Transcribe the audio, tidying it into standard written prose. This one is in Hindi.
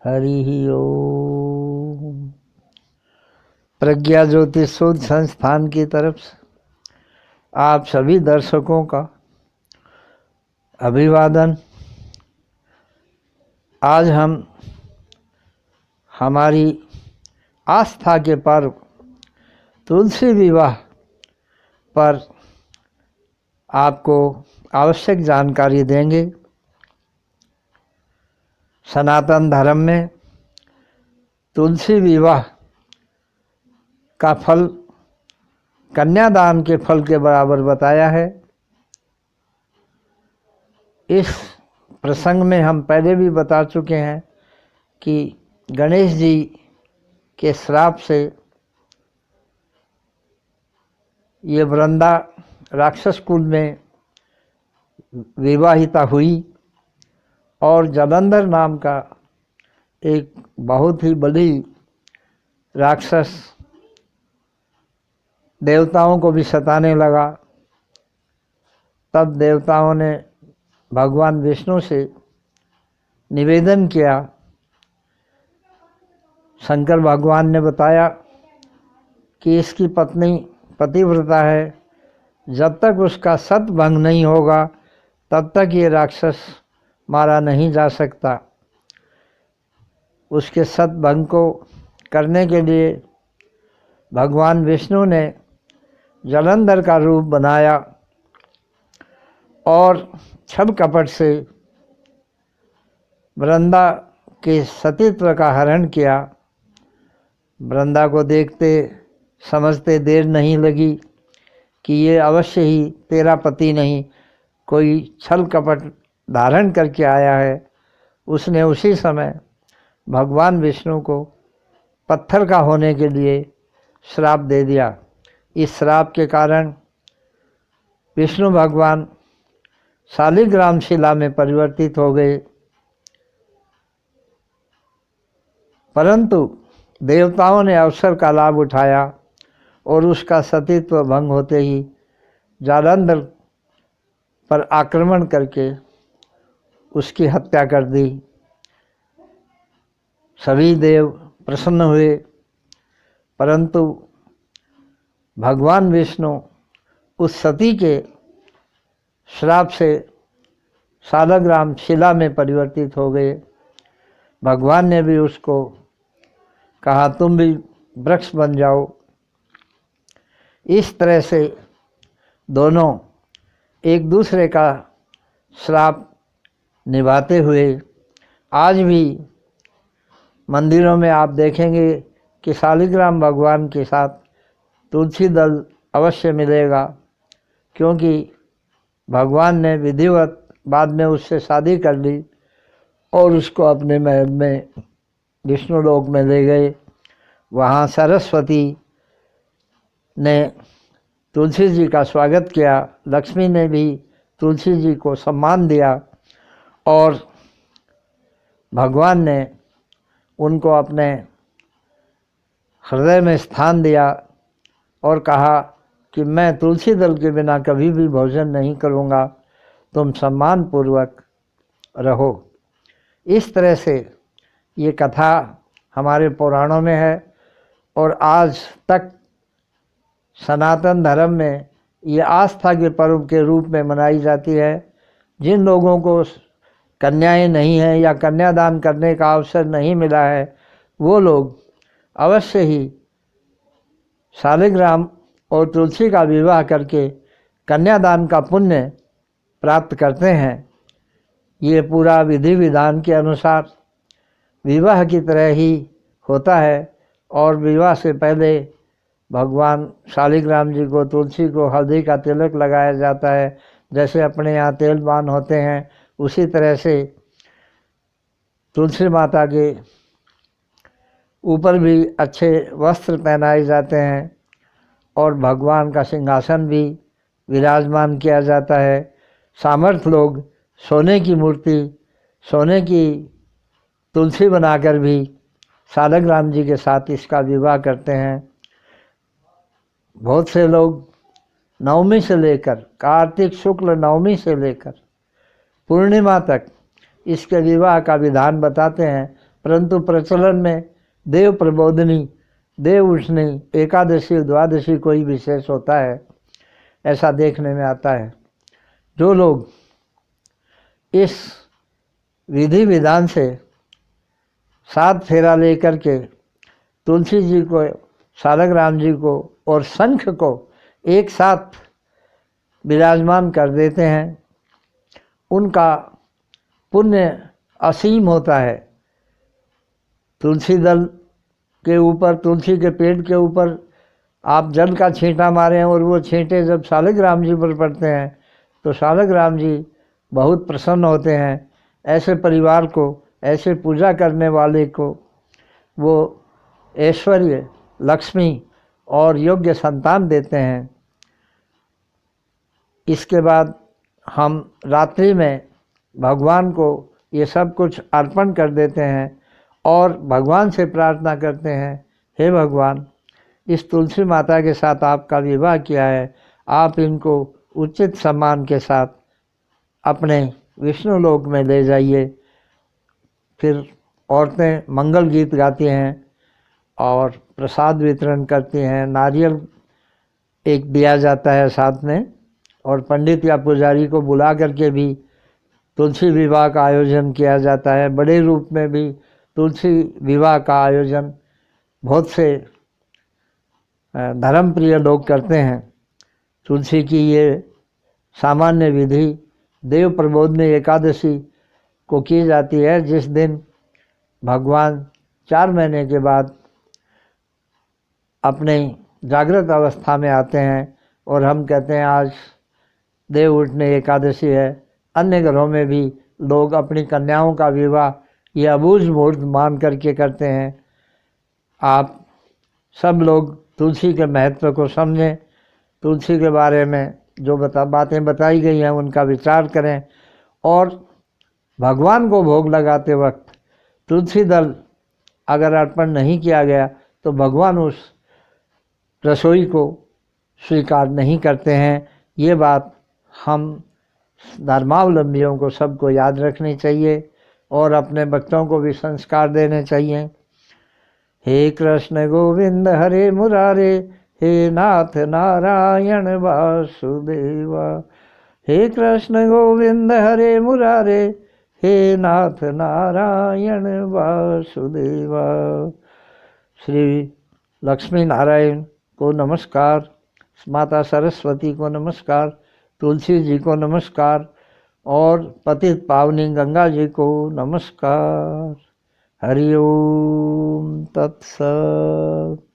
हरि ओम। प्रज्ञा ज्योति शोध संस्थान की तरफ से आप सभी दर्शकों का अभिवादन। आज हम हमारी आस्था के पर्व तुलसी विवाह पर आपको आवश्यक जानकारी देंगे। सनातन धर्म में तुलसी विवाह का फल कन्यादान के फल के बराबर बताया है। इस प्रसंग में हम पहले भी बता चुके हैं कि गणेश जी के श्राप से ये वृंदा राक्षस कुल में विवाहिता हुई और जलंधर नाम का एक बहुत ही बड़ी राक्षस देवताओं को भी सताने लगा। तब देवताओं ने भगवान विष्णु से निवेदन किया। शंकर भगवान ने बताया कि इसकी पत्नी पतिव्रता है, जब तक उसका सत भंग नहीं होगा तब तक ये राक्षस मारा नहीं जा सकता। उसके सत भंग को करने के लिए भगवान विष्णु ने जलंधर का रूप बनाया और छल कपट से वृंदा के सतीत्व का हरण किया। वृंदा को देखते समझते देर नहीं लगी कि ये अवश्य ही तेरा पति नहीं, कोई छल कपट धारण करके आया है। उसने उसी समय भगवान विष्णु को पत्थर का होने के लिए श्राप दे दिया। इस श्राप के कारण विष्णु भगवान शालिग्राम शिला में परिवर्तित हो गए, परंतु देवताओं ने अवसर का लाभ उठाया और उसका सतीत्व भंग होते ही जालंधर पर आक्रमण करके उसकी हत्या कर दी। सभी देव प्रसन्न हुए, परंतु भगवान विष्णु उस सती के श्राप से शालग्राम शिला में परिवर्तित हो गए। भगवान ने भी उसको कहा तुम भी वृक्ष बन जाओ। इस तरह से दोनों एक दूसरे का श्राप निभाते हुए आज भी मंदिरों में आप देखेंगे कि शालिग्राम भगवान के साथ तुलसी दल अवश्य मिलेगा, क्योंकि भगवान ने विधिवत बाद में उससे शादी कर ली और उसको अपने महल में विष्णु लोक में ले गए। वहाँ सरस्वती ने तुलसी जी का स्वागत किया, लक्ष्मी ने भी तुलसी जी को सम्मान दिया और भगवान ने उनको अपने हृदय में स्थान दिया और कहा कि मैं तुलसी दल के बिना कभी भी भोजन नहीं करूँगा, तुम सम्मान पूर्वक रहो। इस तरह से ये कथा हमारे पुराणों में है और आज तक सनातन धर्म में ये आस्था के पर्व के रूप में मनाई जाती है। जिन लोगों को कन्याएं नहीं हैं या कन्यादान करने का अवसर नहीं मिला है, वो लोग अवश्य ही शालिग्राम और तुलसी का विवाह करके कन्यादान का पुण्य प्राप्त करते हैं। ये पूरा विधि विधान के अनुसार विवाह की तरह ही होता है और विवाह से पहले भगवान शालिग्राम जी को, तुलसी को हल्दी का तिलक लगाया जाता है। जैसे अपने यहाँ तेलबान होते हैं, उसी तरह से तुलसी माता के ऊपर भी अच्छे वस्त्र पहनाए जाते हैं और भगवान का सिंहासन भी विराजमान किया जाता है। सामर्थ्य लोग सोने की मूर्ति, सोने की तुलसी बनाकर भी शालिग्राम जी के साथ इसका विवाह करते हैं। बहुत से लोग नवमी से लेकर, कार्तिक शुक्ल नवमी से लेकर पूर्णिमा तक इसके विवाह का विधान बताते हैं, परंतु प्रचलन में देव प्रबोधनी, देव उठनी, एकादशी, द्वादशी कोई विशेष होता है, ऐसा देखने में आता है। जो लोग इस विधि विधान से 7 फेरा लेकर के तुलसी जी को, सालग्राम जी को और शंख को एक साथ विराजमान कर देते हैं, उनका पुण्य असीम होता है। तुलसी दल के ऊपर, तुलसी के पेड़ के ऊपर आप जल का छींटा मारें और वो छींटे जब सालग्राम जी पर पड़ते हैं तो सालग्राम जी बहुत प्रसन्न होते हैं। ऐसे परिवार को, ऐसे पूजा करने वाले को वो ऐश्वर्य, लक्ष्मी और योग्य संतान देते हैं। इसके बाद हम रात्रि में भगवान को ये सब कुछ अर्पण कर देते हैं और भगवान से प्रार्थना करते हैं, हे भगवान, इस तुलसी माता के साथ आपका विवाह किया है, आप इनको उचित सम्मान के साथ अपने विष्णु लोक में ले जाइए। फिर औरतें मंगल गीत गाती हैं और प्रसाद वितरण करती हैं, नारियल एक दिया जाता है साथ में, और पंडित या पुजारी को बुला करके भी तुलसी विवाह का आयोजन किया जाता है। बड़े रूप में भी तुलसी विवाह का आयोजन बहुत से धर्मप्रिय लोग करते हैं। तुलसी की ये सामान्य विधि देव प्रबोधनी एकादशी को की जाती है, जिस दिन भगवान 4 महीने के बाद अपने जागृत अवस्था में आते हैं और हम कहते हैं आज देव उठनी एकादशी है। अन्य घरों में भी लोग अपनी कन्याओं का विवाह ये अबूझ मुहूर्त मान करके करते हैं। आप सब लोग तुलसी के महत्व को समझें, तुलसी के बारे में जो बातें बताई गई हैं उनका विचार करें, और भगवान को भोग लगाते वक्त तुलसी दल अगर अर्पण नहीं किया गया तो भगवान उस रसोई को स्वीकार नहीं करते हैं। ये बात हम धर्मावलंबियों को सबको याद रखनी चाहिए और अपने बच्चों को भी संस्कार देने चाहिए। हे कृष्ण गोविंद हरे मुरारे, हे नाथ नारायण वासुदेवा। हे कृष्ण गोविंद हरे मुरारे, हे नाथ नारायण वासुदेवा। श्री लक्ष्मी नारायण को नमस्कार, माता सरस्वती को नमस्कार, तुलसी जी को नमस्कार और पतित पावनी गंगा जी को नमस्कार। हरि ओम तत्सत।